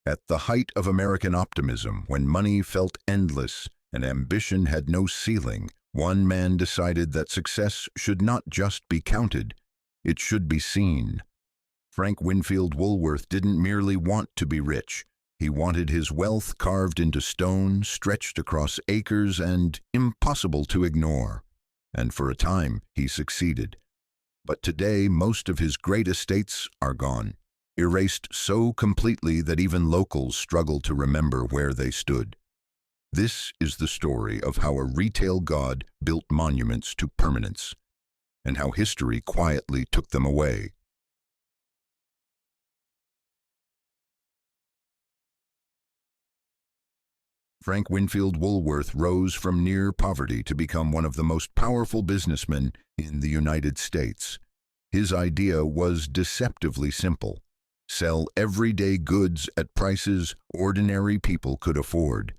At the height of American optimism, when money felt endless and ambition had no ceiling, one man decided that success should not just be counted, it should be seen. Frank Winfield Woolworth didn't merely want to be rich. He wanted his wealth carved into stone, stretched across acres, and impossible to ignore. And for a time, he succeeded. But today, most of his great estates are gone, erased so completely that even locals struggle to remember where they stood. This is the story of how a retail god built monuments to permanence, and how history quietly took them away. Frank Winfield Woolworth rose from near poverty to become one of the most powerful businessmen in the United States. His idea was deceptively simple: sell everyday goods at prices ordinary people could afford.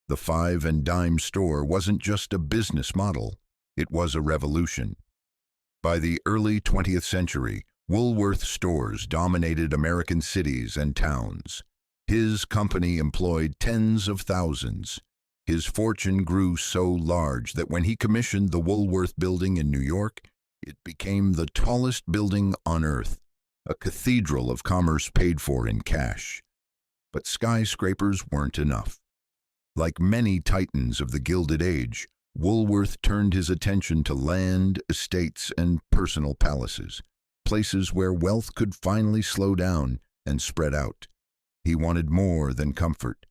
The five and dime store wasn't just a business model, it was a revolution. By the early 20th century, Woolworth stores dominated American cities and towns. His company employed tens of thousands. His fortune grew so large that when he commissioned the Woolworth Building in New York, it became the tallest building on earth, a cathedral of commerce paid for in cash. But skyscrapers weren't enough. Like many titans of the Gilded Age, Woolworth turned his attention to land, estates, and personal palaces, places where wealth could finally slow down and spread out. He wanted more than comfort.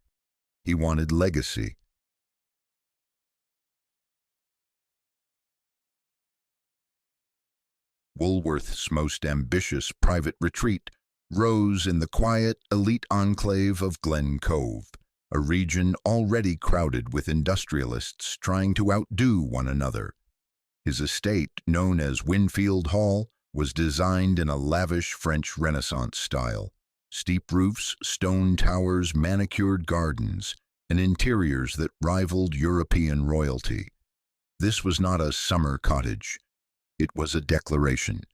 He wanted legacy. Woolworth's most ambitious private retreat rose in the quiet, elite enclave of Glen Cove, a region already crowded with industrialists trying to outdo one another. His estate, known as Winfield Hall, was designed in a lavish French Renaissance style. Steep roofs, stone towers, manicured gardens, and interiors that rivaled European royalty. This was not a summer cottage. It was a declaration.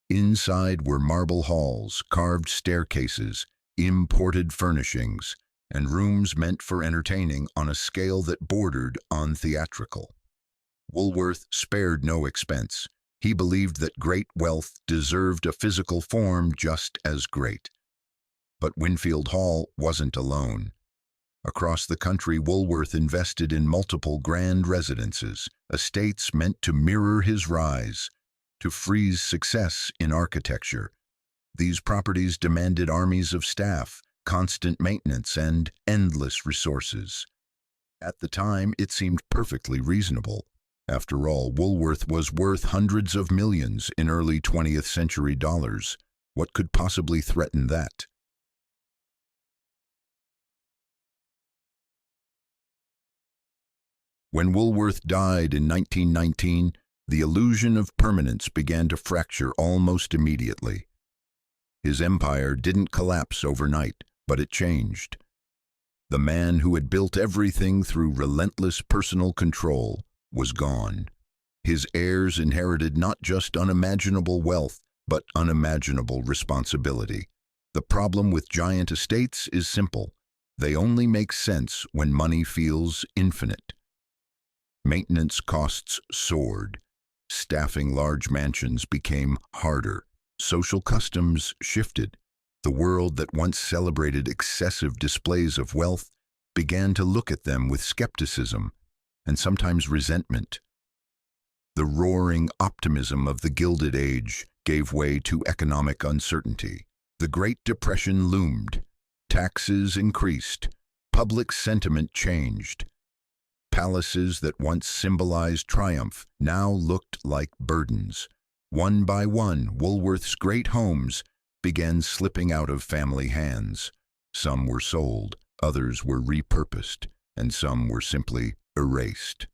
Inside were marble halls, carved staircases, imported furnishings, and rooms meant for entertaining on a scale that bordered on theatrical. Woolworth spared no expense. He believed that great wealth deserved a physical form just as great. But Winfield Hall wasn't alone. Across the country, Woolworth invested in multiple grand residences, estates meant to mirror his rise, to freeze success in architecture. These properties demanded armies of staff, constant maintenance, and endless resources. At the time, it seemed perfectly reasonable. After all, Woolworth was worth hundreds of millions in early 20th century dollars. What could possibly threaten that? When Woolworth died in 1919, the illusion of permanence began to fracture almost immediately. His empire didn't collapse overnight, but it changed. The man who had built everything through relentless personal control was gone. His heirs inherited not just unimaginable wealth, but unimaginable responsibility. The problem with giant estates is simple. They only make sense when money feels infinite. Maintenance costs soared. Staffing large mansions became harder. Social customs shifted. The world that once celebrated excessive displays of wealth began to look at them with skepticism and sometimes resentment. The roaring optimism of the Gilded Age gave way to economic uncertainty. The Great Depression loomed. Taxes increased. Public sentiment changed. Palaces that once symbolized triumph now looked like burdens. One by one, Woolworth's great homes began slipping out of family hands. Some were sold, others were repurposed, and some were simply erased.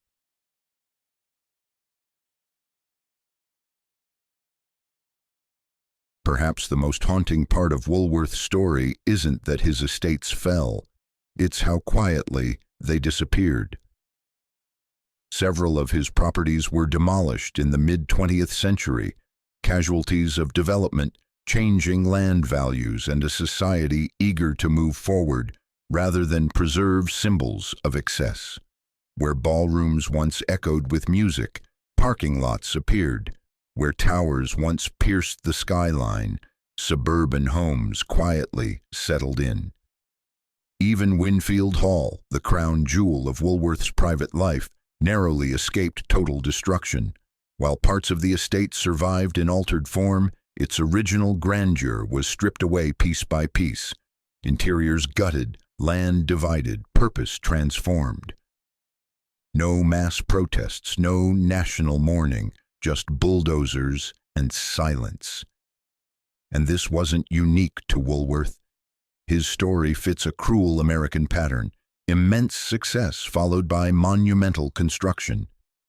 Perhaps the most haunting part of Woolworth's story isn't that his estates fell, it's how quietly they disappeared. Several of his properties were demolished in the mid-20th century, casualties of development changing land values and a society eager to move forward rather than preserve symbols of excess. Where ballrooms once echoed with music, parking lots appeared. Where towers once pierced the skyline, suburban homes quietly settled in. Even Winfield Hall, the crown jewel of Woolworth's private life, narrowly escaped total destruction. While parts of the estate survived in altered form, its original grandeur was stripped away piece by piece. Interiors gutted, land divided, purpose transformed. No mass protests, no national mourning, just bulldozers and silence. And this wasn't unique to Woolworth. His story fits a cruel American pattern: immense success followed by monumental construction,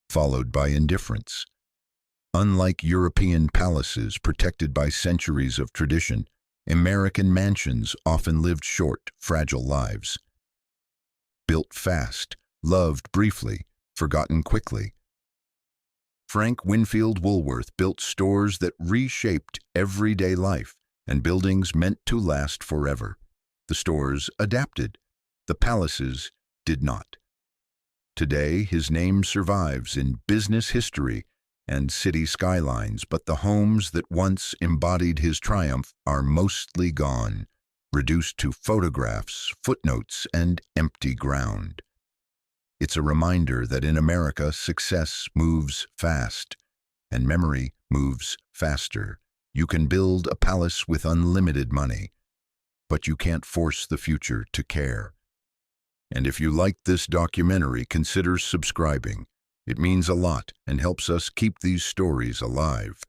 followed by indifference. Unlike European palaces protected by centuries of tradition, American mansions often lived short, fragile lives. Built fast, loved briefly, forgotten quickly. Frank Winfield Woolworth built stores that reshaped everyday life and buildings meant to last forever. The stores adapted. The palaces did not. Today, his name survives in business history and city skylines, but the homes that once embodied his triumph are mostly gone, reduced to photographs, footnotes, and empty ground. It's a reminder that in America, success moves fast, and memory moves faster. You can build a palace with unlimited money, but you can't force the future to care. And if you liked this documentary, consider subscribing. It means a lot and helps us keep these stories alive.